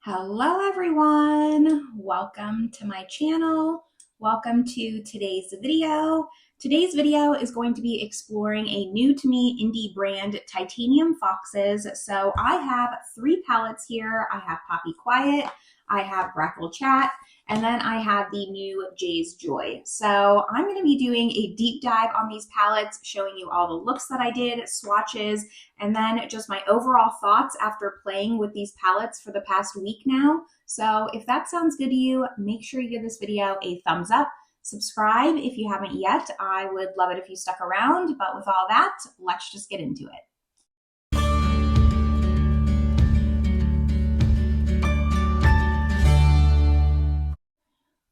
Hello everyone, welcome to my channel. Welcome to today's video. Today's video is going to be exploring a new to me indie brand, Titanium Foxes. So I have three palettes here. I have Poppy Quiet, I have Grackle Chat, and then I have the new Jay's Joy. So I'm going to be doing a deep dive on these palettes, showing you all the looks that I did, swatches, and then just my overall thoughts after playing with these palettes for the past week now. So if that sounds good to you, make sure you give this video a thumbs up. Subscribe if you haven't yet. I would love it if you stuck around, but with all that, let's just get into it.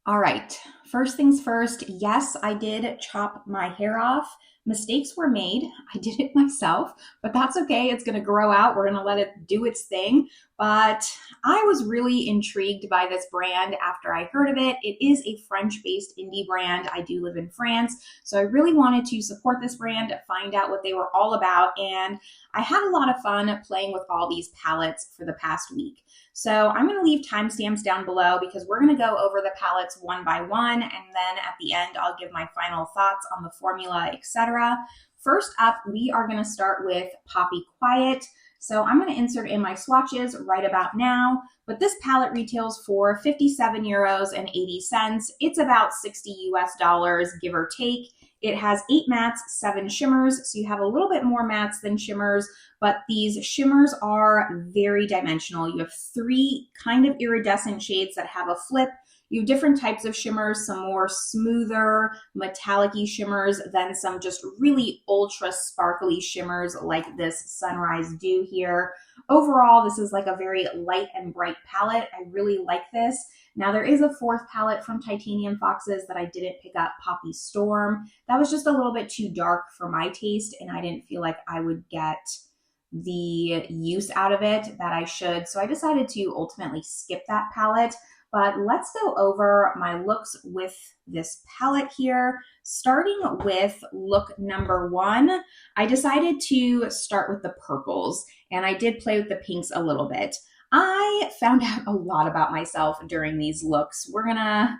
All right, first things first, yes, I did chop my hair off. Mistakes were made. I did it myself, but that's okay. It's gonna grow out. We're gonna let it do its thing. But I was really intrigued by this brand after I heard of it. It is a French-based indie brand. I do live in France, so I really wanted to support this brand, find out what they were all about, and I had a lot of fun playing with all these palettes for the past week. So I'm going to leave timestamps down below because we're going to go over the palettes one by one, and then at the end I'll give my final thoughts on the formula, etc. First up, we are going to start with Poppy Quiet. So I'm going to insert in my swatches right about now, but this palette retails for 57 euros and 80 cents. It's about 60 US dollars, give or take. It has 8 mattes, 7 shimmers, so you have a little bit more mattes than shimmers, but these shimmers are very dimensional. You have 3 kind of iridescent shades that have a flip. You have different types of shimmers, some more smoother, metallic-y shimmers, then some just really ultra sparkly shimmers like this Sunrise Dew here. Overall, this is like a very light and bright palette. I really like this. Now there is a 4th palette from Titanium Foxes that I didn't pick up, Poppy Storm. That was just a little bit too dark for my taste, and I didn't feel like I would get the use out of it that I should. So I decided to ultimately skip that palette. But let's go over my looks with this palette here. Starting with look number 1, I decided to start with the purples, and I did play with the pinks a little bit. I found out a lot about myself during these looks. We're gonna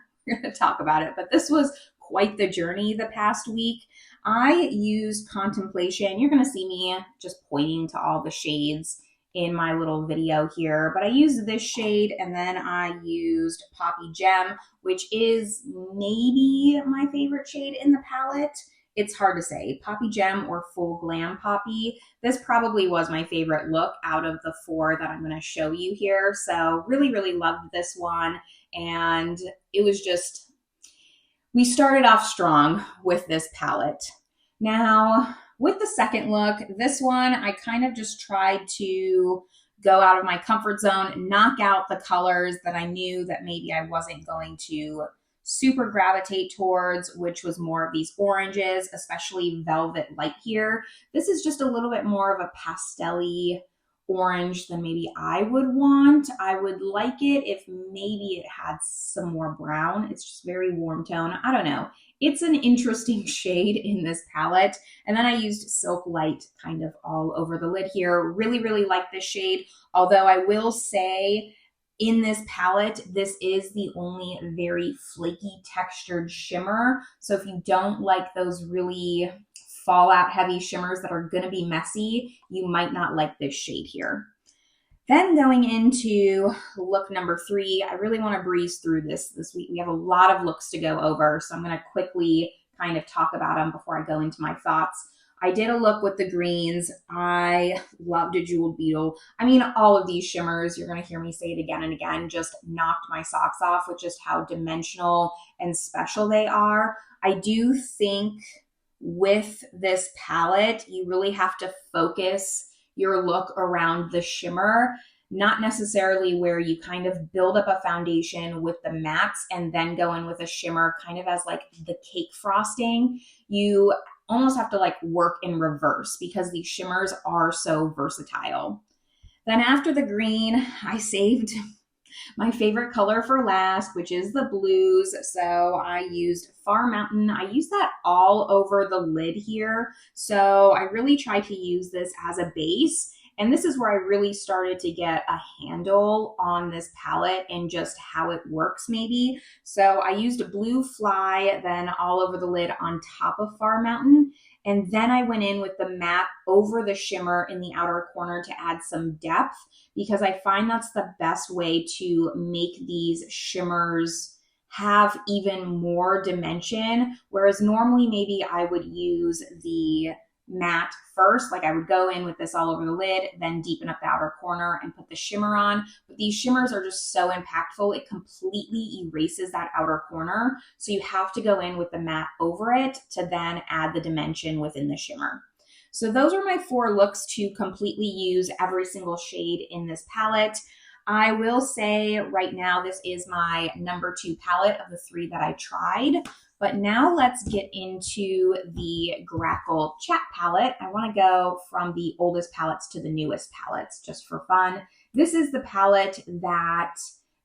talk about it, but this was quite the journey the past week. I used Contemplation. You're gonna see me just pointing to all the shades in my little video here, but I used this shade, and then I used Poppy Gem, which is maybe my favorite shade in the palette. It's hard to say, Poppy Gem or Full Glam Poppy. This probably was my favorite look out of the 4 that I'm going to show you here. So really, really loved this one. And it was just, we started off strong with this palette. Now, with the second look, this one, I kind of just tried to go out of my comfort zone, knock out the colors that I knew that maybe I wasn't going to super gravitate towards, which was more of these oranges, especially Velvet Light here. This is just a little bit more of a pastel-y orange than maybe I would want. I would like it if maybe it had some more brown. It's just very warm tone. I don't know. It's an interesting shade in this palette. And then I used Silk Light kind of all over the lid here. Really, really like this shade. Although I will say in this palette, this is the only very flaky textured shimmer. So if you don't like those really fallout heavy shimmers that are going to be messy, you might not like this shade here. Then going into look number 3, I really want to breeze through this week. We have a lot of looks to go over, so I'm going to quickly kind of talk about them before I go into my thoughts. I did a look with the greens. I loved a Jeweled Beetle. I mean, all of these shimmers, you're going to hear me say it again and again, just knocked my socks off with just how dimensional and special they are. I do think with this palette, you really have to focus your look around the shimmer, not necessarily where you kind of build up a foundation with the mattes and then go in with a shimmer kind of as like the cake frosting. You almost have to like work in reverse because these shimmers are so versatile. Then after the green, I saved my favorite color for last, which is the blues. So I used Far Mountain. I use that all over the lid here. So I really try to use this as a base And this is where I really started to get a handle on this palette and just how it works maybe. So I used a blue fly, then all over the lid on top of Far Mountain. And then I went in with the matte over the shimmer in the outer corner to add some depth, because I find that's the best way to make these shimmers have even more dimension. Whereas normally maybe I would use the matte first, like I would go in with this all over the lid, then deepen up the outer corner and put the shimmer on. But these shimmers are just so impactful, it completely erases that outer corner. So you have to go in with the matte over it to then add the dimension within the shimmer. So those are my 4 looks to completely use every single shade in this palette. I will say right now this is my number 2 palette of the 3 that I tried. But now let's get into the Grackle Chat palette. I want to go from the oldest palettes to the newest palettes just for fun. This is the palette that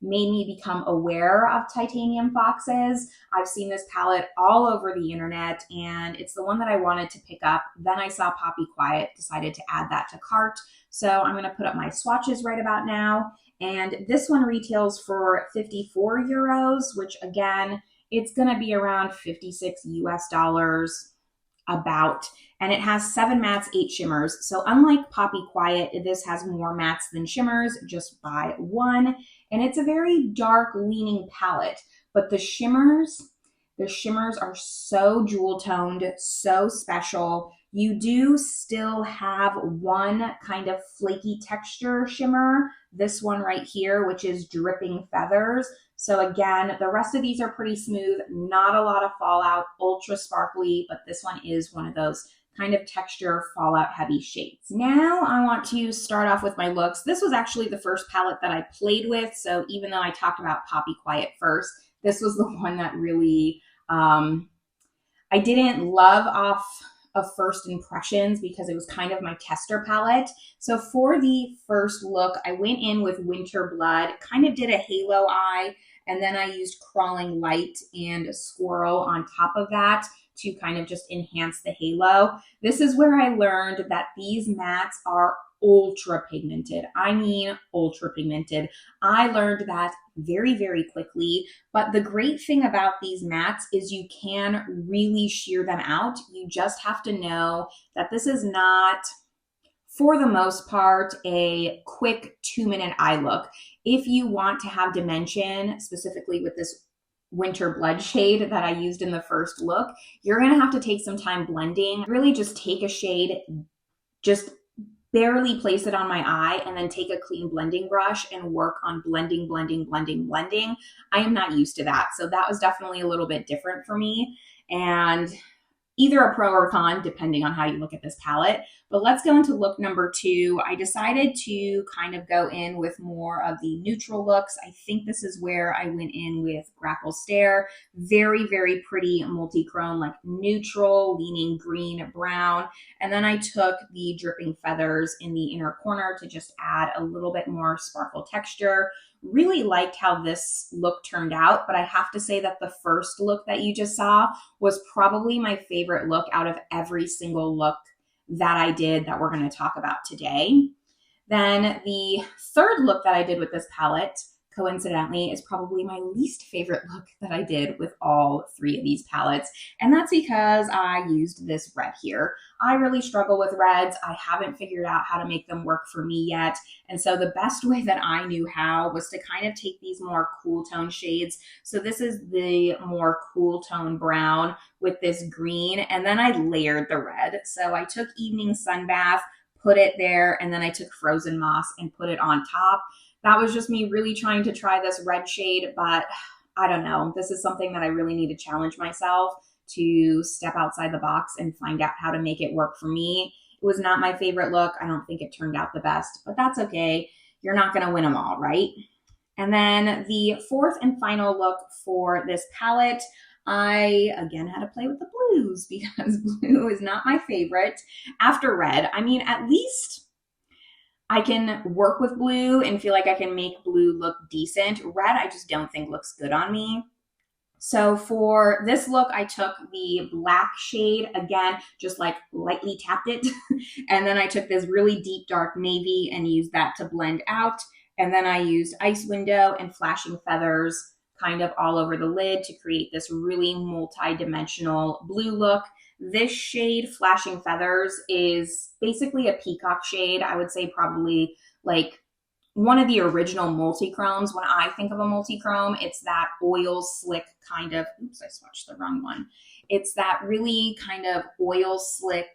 made me become aware of titanium foxes. I've seen this palette all over the internet, and it's the one that I wanted to pick up. Then I saw Poppy Quiet, decided to add that to cart. So I'm going to put up my swatches right about now. And this one retails for 54 euros, which again, it's going to be around 56 US dollars about. And it has 7 mattes, 8 shimmers. So unlike Poppy Quiet, this has more mattes than shimmers, just by 1. And it's a very dark leaning palette, but the shimmers are so jewel toned, so special. You do still have one kind of flaky texture shimmer, this one right here, which is Dripping Feathers. So again, the rest of these are pretty smooth, not a lot of fallout, ultra sparkly, but this one is one of those kind of texture fallout heavy shades. Now I want to start off with my looks. This was actually the first palette that I played with. So even though I talked about Poppy Quiet first, this was the one that really, I didn't love off of first impressions because it was kind of my tester palette. So for the first look, I went in with Winter Blood, kind of did a halo eye, and then I used Crawling Light and Squirrel on top of that to kind of just enhance the halo. This is where I learned that these mattes are ultra pigmented. I mean, ultra pigmented. I learned that very, very quickly. But the great thing about these mattes is you can really sheer them out. You just have to know that this is not, for the most part, a quick 2-minute eye look. If you want to have dimension, specifically with this Winter Blood shade that I used in the first look, you're going to have to take some time blending. Really just take a shade, just barely place it on my eye, and then take a clean blending brush and work on blending. I am not used to that. So that was definitely a little bit different for me. And either a pro or con, depending on how you look at this palette. But let's go into look number 2. I decided to kind of go in with more of the neutral looks. I think this is where I went in with Grackle Stare. Very, very pretty multi-chrome, like neutral, leaning green, brown. And then I took the Dripping Feathers in the inner corner to just add a little bit more sparkle texture. Really liked how this look turned out, but I have to say that the first look that you just saw was probably my favorite look out of every single look that I did that we're going to talk about today. Then the third look that I did with this palette, coincidentally, is probably my least favorite look that I did with all 3 of these palettes. And that's because I used this red here. I really struggle with reds. I haven't figured out how to make them work for me yet. And so the best way that I knew how was to kind of take these more cool tone shades. So this is the more cool tone brown with this green, and then I layered the red. So I took Evening Sunbath, put it there, and then I took Frozen Moss and put it on top. That was just me really trying to try this red shade, but I don't know. This is something that I really need to challenge myself to step outside the box and find out how to make it work for me. It was not my favorite look. I don't think it turned out the best, but that's okay. You're not going to win them all, right? And then the fourth and final look for this palette, I again had to play with the blues because blue is not my favorite after red. I mean, at least I can work with blue and feel like I can make blue look decent. Red, I just don't think looks good on me. So for this look, I took the black shade, again, just like lightly tapped it. And then I took this really deep dark navy and used that to blend out. And then I used Ice Window and Flashing Feathers kind of all over the lid to create this really multi-dimensional blue look. This shade, Flashing Feathers, is basically a peacock shade. I would say probably like one of the original multi-chromes. When I think of a multi-chrome, it's that oil slick kind of, oops, I swatched the wrong one. It's that really kind of oil slick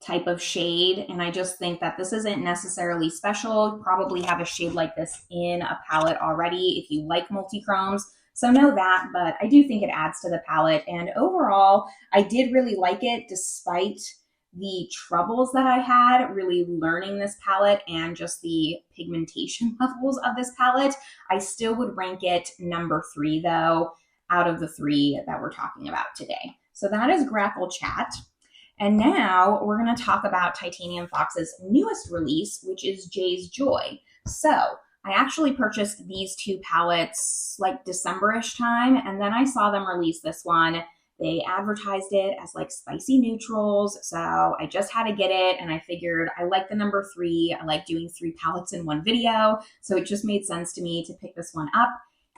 type of shade. And I just think that this isn't necessarily special. You probably have a shade like this in a palette already if you like multi-chromes. So know that, but I do think it adds to the palette. And overall, I did really like it despite the troubles that I had really learning this palette and just the pigmentation levels of this palette. I still would rank it number 3 though, out of the 3 that we're talking about today. So that is Grackle Chat. And now we're going to talk about Titanium Fox's newest release, which is Jay's Joy. So I actually purchased these 2 palettes like December-ish time, and then I saw them release this one. They advertised it as like spicy neutrals, so I just had to get it, and I figured I like the number 3. I like doing 3 palettes in one video, so it just made sense to me to pick this one up.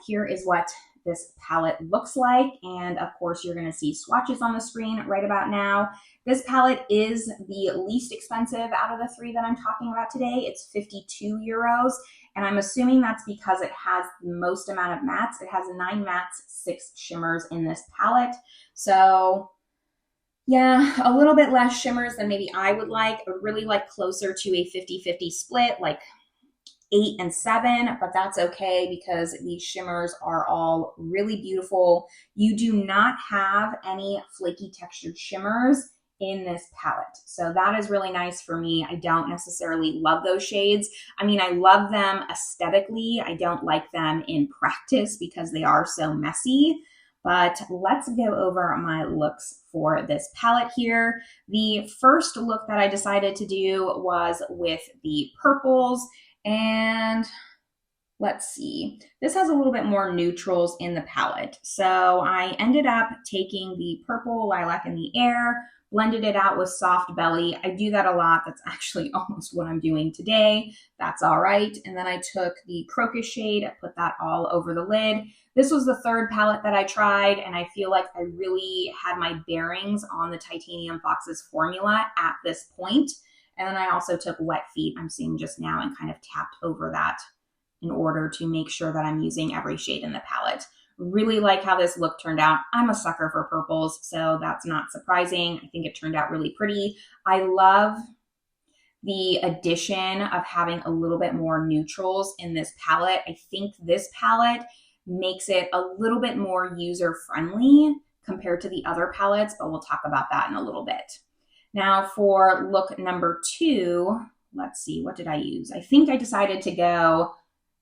Here is what this palette looks like, and of course you're going to see swatches on the screen right about now. This palette is the least expensive out of the 3 that I'm talking about today. It's 52 euros, and I'm assuming that's because it has the most amount of mattes. It has 9 mattes, 6 shimmers in this palette. So yeah, a little bit less shimmers than maybe I would like. I would really like closer to a 50-50 split, like 8 and 7, but that's okay because these shimmers are all really beautiful. You do not have any flaky textured shimmers in this palette. So that is really nice for me. I don't necessarily love those shades. I mean, I love them aesthetically. I don't like them in practice because they are so messy. But let's go over my looks for this palette here. The first look that I decided to do was with the purples. And let's see, this has a little bit more neutrals in the palette. So I ended up taking the purple Lilac in the Air, blended it out with Soft Belly. I do that a lot. That's actually almost what I'm doing today. That's all right. And then I took the Crocus shade, I put that all over the lid. This was the third palette that I tried, and I feel like I really had my bearings on the Titanium Foxes formula at this point. And then I also took Wet Feet, I'm seeing just now, and kind of tapped over that in order to make sure that I'm using every shade in the palette. Really like how this look turned out. I'm a sucker for purples, so that's not surprising. I think it turned out really pretty. I love the addition of having a little bit more neutrals in this palette. I think this palette makes it a little bit more user-friendly compared to the other palettes, but we'll talk about that in a little bit. Now for look number 2, let's see, what did I use? I think I decided to go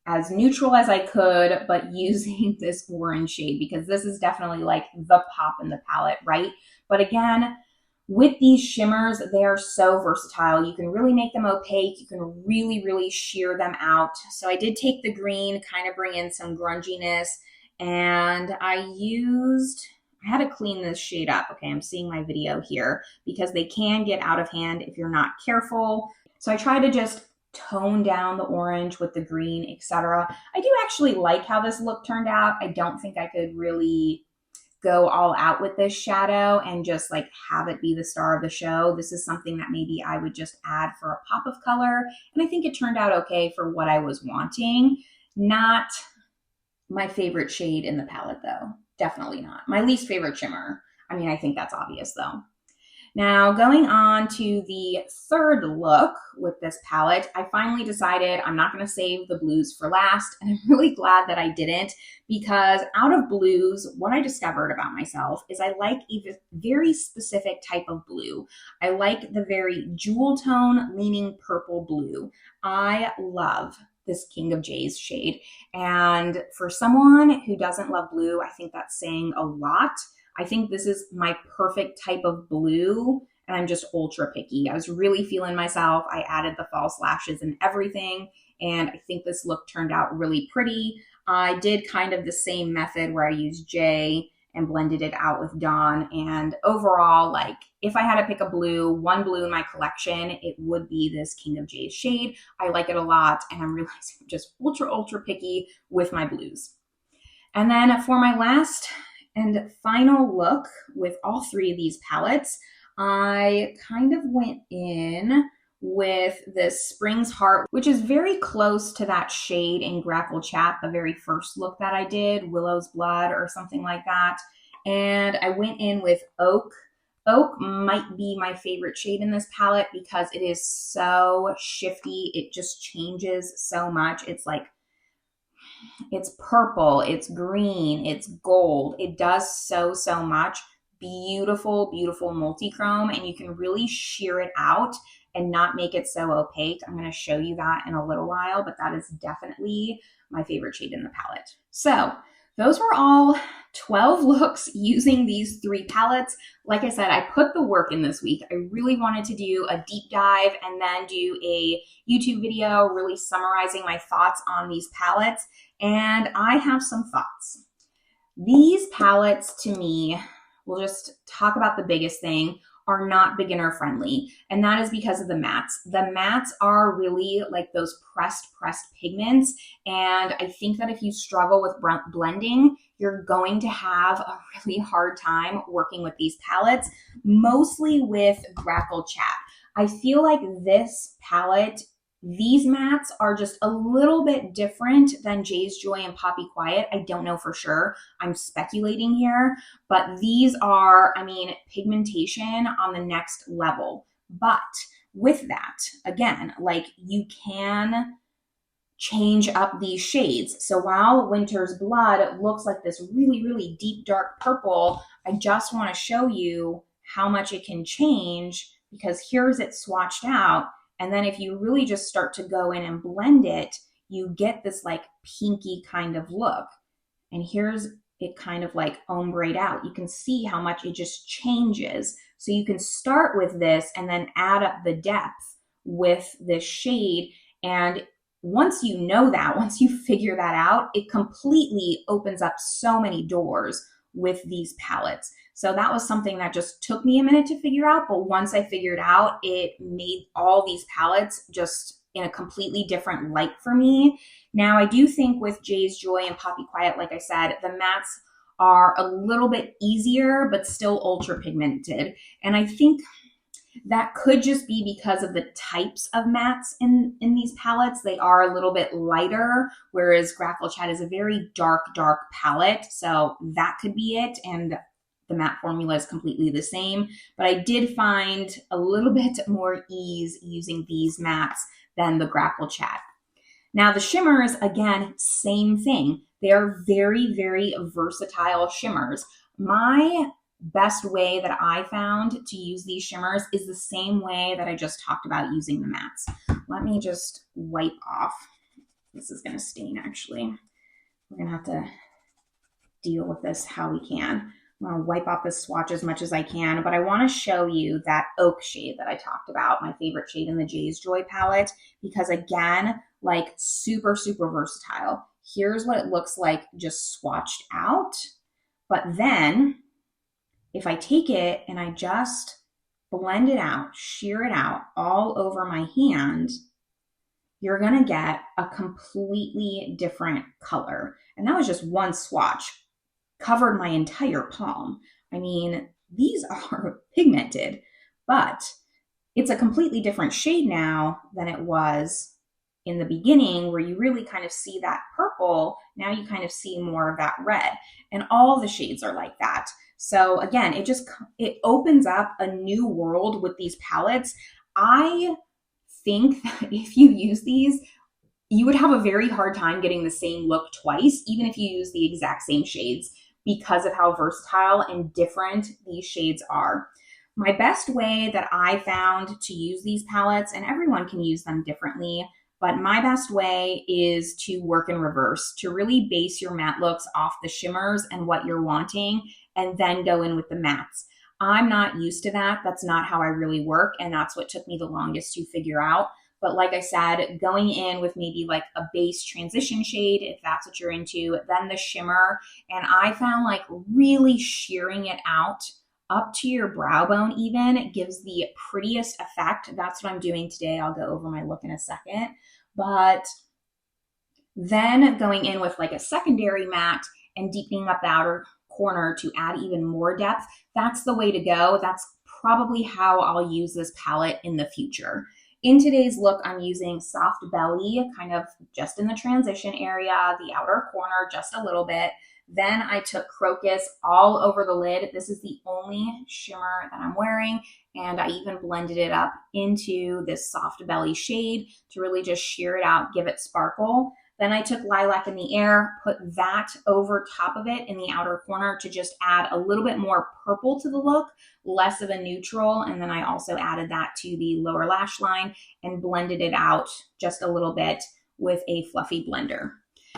as neutral as I could, but using this orange shade because this is definitely like the pop in the palette, right? But again, with these shimmers, they are so versatile. You can really make them opaque. You can really, really sheer them out. So I did take the green, kind of bring in some grunginess, and I had to clean this shade up. Okay, I'm seeing my video here because they can get out of hand if you're not careful. So I try to just tone down the orange with the green, etc. I do actually like how this look turned out. I don't think I could really go all out with this shadow and just like have it be the star of the show. This is something that maybe I would just add for a pop of color. And I think it turned out okay for what I was wanting. Not my favorite shade in the palette though. Definitely not. My least favorite shimmer. I mean, I think that's obvious though. Now going on to the third look with this palette, I finally decided I'm not going to save the blues for last. And I'm really glad that I didn't because out of blues, what I discovered about myself is I like a very specific type of blue. I like the very jewel tone leaning purple blue. I love this King of J's shade. And for someone who doesn't love blue, I think that's saying a lot. I think this is my perfect type of blue, and I'm just ultra picky. I was really feeling myself. I added the false lashes and everything. and I think this look turned out really pretty. I did kind of the same method where I used J and blended it out with Dawn, and overall, like, if I had to pick a blue, one blue in my collection, it would be this King of J's shade. I like it a lot, and I'm realizing I'm just ultra picky with my blues. And then for my last and final look with all three of these palettes, I kind of went in with this Spring's Heart, which is very close to that shade in Grackle Chat, the very first look that I did, Willow's Blood or something like that. And I went in with Oak. Oak might be my favorite shade in this palette because it is so shifty. It just changes so much. It's like, it's purple, it's green, it's gold. It does so much. Beautiful multi-chrome, and you can really sheer it out and not make it so opaque. I'm going to show you that in a little while, but that is definitely my favorite shade in the palette. So those were all 12 looks using these three palettes. Like I said, I put the work in this week. I really wanted to do a deep dive and then do a YouTube video really summarizing my thoughts on these palettes. And I have some thoughts. These palettes, to me, we'll just talk about the biggest thing, are not beginner friendly. And that is because of the mattes. The mattes are really like those pressed pigments. And I think that if you struggle with blending, you're going to have a really hard time working with these palettes, mostly with Grackle Chat. I feel like this palette, these mattes are just a little bit different than Jay's Joy and Poppy Quiet. I don't know for sure. I'm speculating here, but these are, I mean, pigmentation on the next level. But with that, again, like, you can change up these shades. So while Winter's Blood looks like this really deep dark purple, I just want to show you how much it can change, because here's it swatched out. And then if you really just start to go in and blend it, you get this like pinky kind of look. And here's it kind of like ombre'd out. You can see how much it just changes. So you can start with this and then add up the depth with this shade. And once you know that, once you figure that out, it completely opens up so many doors with these palettes. So that was something that just took me a minute to figure out. But once I figured out, it made all these palettes just in a completely different light for me. Now, I do think with Jay's Joy and Poppy Quiet, like I said, the mattes are a little bit easier, but still ultra pigmented. And I think that could just be because of the types of mattes in these palettes. They are a little bit lighter, whereas Grackle Chat is a very dark palette. So that could be it. And the matte formula is completely the same. But I did find a little bit more ease using these mattes than the Grackle Chat. Now the shimmers, again, same thing. They are very versatile shimmers. My best way that I found to use these shimmers is the same way that I just talked about using the mattes. Let me just wipe off. This is going to stain, actually. We're going to have to deal with this how we can. I'm going to wipe off this swatch as much as I can, but I want to show you that oak shade that I talked about, my favorite shade in the Jay's Joy palette, because again, like super versatile. Here's what it looks like just swatched out. But then if I take it and I just blend it out, shear it out all over my hand, you're going to get a completely different color. And that was just one swatch, covered my entire palm. I mean, these are pigmented, but it's a completely different shade now than it was in the beginning, where you really kind of see that purple. Now you kind of see more of that red, and all the shades are like that. So again, it opens up a new world with these palettes. I think that if you use these, you would have a very hard time getting the same look twice, even if you use the exact same shades, because of how versatile and different these shades are. My best way that I found to use these palettes, and everyone can use them differently, but my best way is to work in reverse, to really base your matte looks off the shimmers and what you're wanting, and then go in with the mattes. I'm not used to that. That's not how I really work, and that's what took me the longest to figure out. But like I said, going in with maybe like a base transition shade, if that's what you're into, then the shimmer. And I found like really shearing it out up to your brow bone even, it gives the prettiest effect. That's what I'm doing today. I'll go over my look in a second. But then going in with like a secondary matte and deepening up the outer corner to add even more depth, that's the way to go. That's probably how I'll use this palette in the future. In today's look, I'm using Soft Belly, kind of just in the transition area, the outer corner, just a little bit. Then I took Crocus all over the lid. This is the only shimmer that I'm wearing, and I even blended it up into this Soft Belly shade to really just sheer it out, give it sparkle. Then I took Lilac in the Air, put that over top of it in the outer corner to just add a little bit more purple to the look, less of a neutral. And then I also added that to the lower lash line and blended it out just a little bit with a fluffy blender.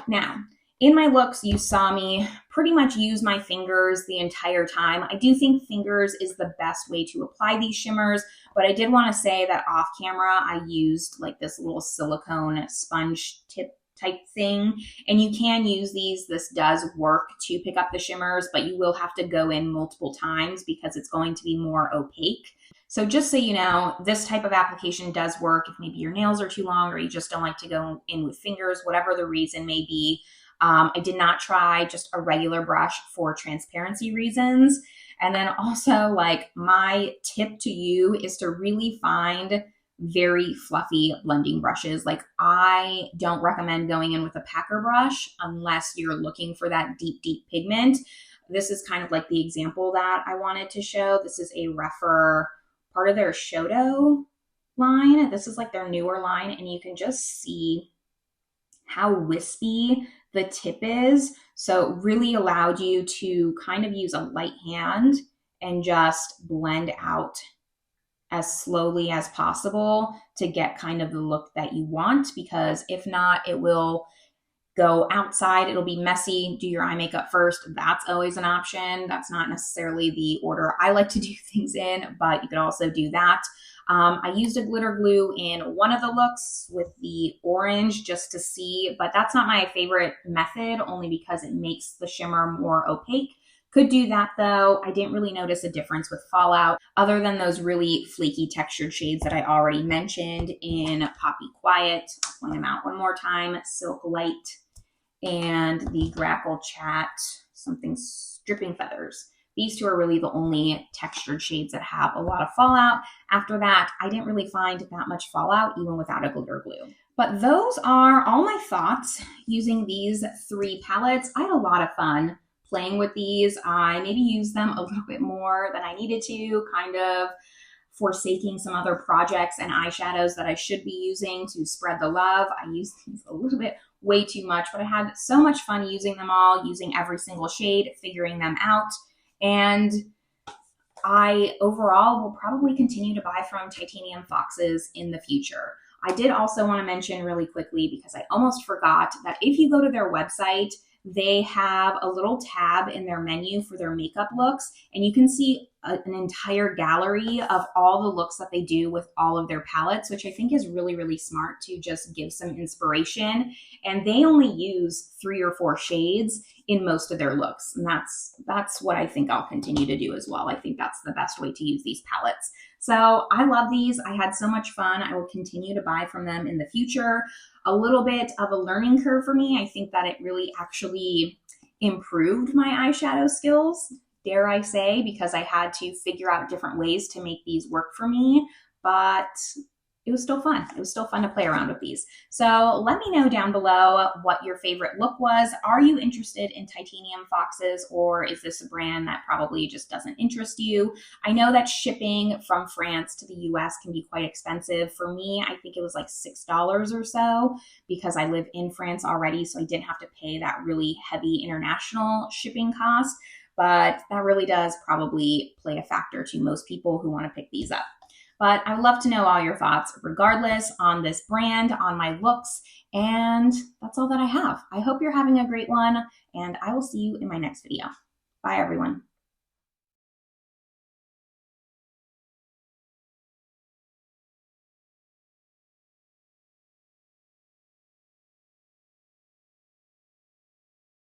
Now, in my looks, you saw me pretty much use my fingers the entire time. I do think fingers is the best way to apply these shimmers, but I did want to say that off camera, I used like this little silicone sponge tip type thing, and you can use these. This does work to pick up the shimmers, but you will have to go in multiple times because it's going to be more opaque. So just so you know, this type of application does work if maybe your nails are too long or you just don't like to go in with fingers, whatever the reason may be. I did not try just a regular brush for transparency reasons. And then also, like, my tip to you is to really find very fluffy blending brushes. Like, I don't recommend going in with a packer brush unless you're looking for that deep, deep pigment. This is kind of like the example that I wanted to show. This is a rougher part of their Shoto line. This is like their newer line, and you can just see how wispy the tip is. So it really allowed you to kind of use a light hand and just blend out as slowly as possible to get kind of the look that you want, because if not, it will go outside. It'll be messy. Do your eye makeup first. That's always an option. That's not necessarily the order I like to do things in, but you could also do that. I used a glitter glue in one of the looks with the orange just to see, but that's not my favorite method, only because it makes the shimmer more opaque. Could do that though. I didn't really notice a difference with fallout other than those really flaky textured shades that I already mentioned in Poppy Quiet. I'll point them out one more time. Silk Light and the Grackle Chat, something Dripping Feathers. These two are really the only textured shades that have a lot of fallout. After that, I didn't really find that much fallout even without a glitter glue. But those are all my thoughts using these three palettes. I had a lot of fun playing with these. I maybe used them a little bit more than I needed to, kind of forsaking some other projects and eyeshadows that I should be using to spread the love. I used these a little bit way too much, but I had so much fun using them all, using every single shade, figuring them out. And I overall will probably continue to buy from Titanium FOXES in the future. I did also want to mention really quickly, because I almost forgot, that if you go to their website, they have a little tab in their menu for their makeup looks, and you can see an entire gallery of all the looks that they do with all of their palettes, which I think is really, really smart to just give some inspiration. And they only use 3 or 4 shades in most of their looks. And that's what I think I'll continue to do as well. I think that's the best way to use these palettes. So I love these. I had so much fun. I will continue to buy from them in the future. A little bit of a learning curve for me. I think that it really actually improved my eyeshadow skills, dare I say, because I had to figure out different ways to make these work for me. But it was still fun. It was still fun to play around with these. So let me know down below what your favorite look was. Are you interested in Titanium FOXES, or is this a brand that probably just doesn't interest you? I know that shipping from France to the US can be quite expensive. For me, I think it was like $6 or so, because I live in France already, so I didn't have to pay that really heavy international shipping cost. But that really does probably play a factor to most people who want to pick these up. But I would love to know all your thoughts regardless on this brand, on my looks, and that's all that I have. I hope you're having a great one, and I will see you in my next video. Bye, everyone.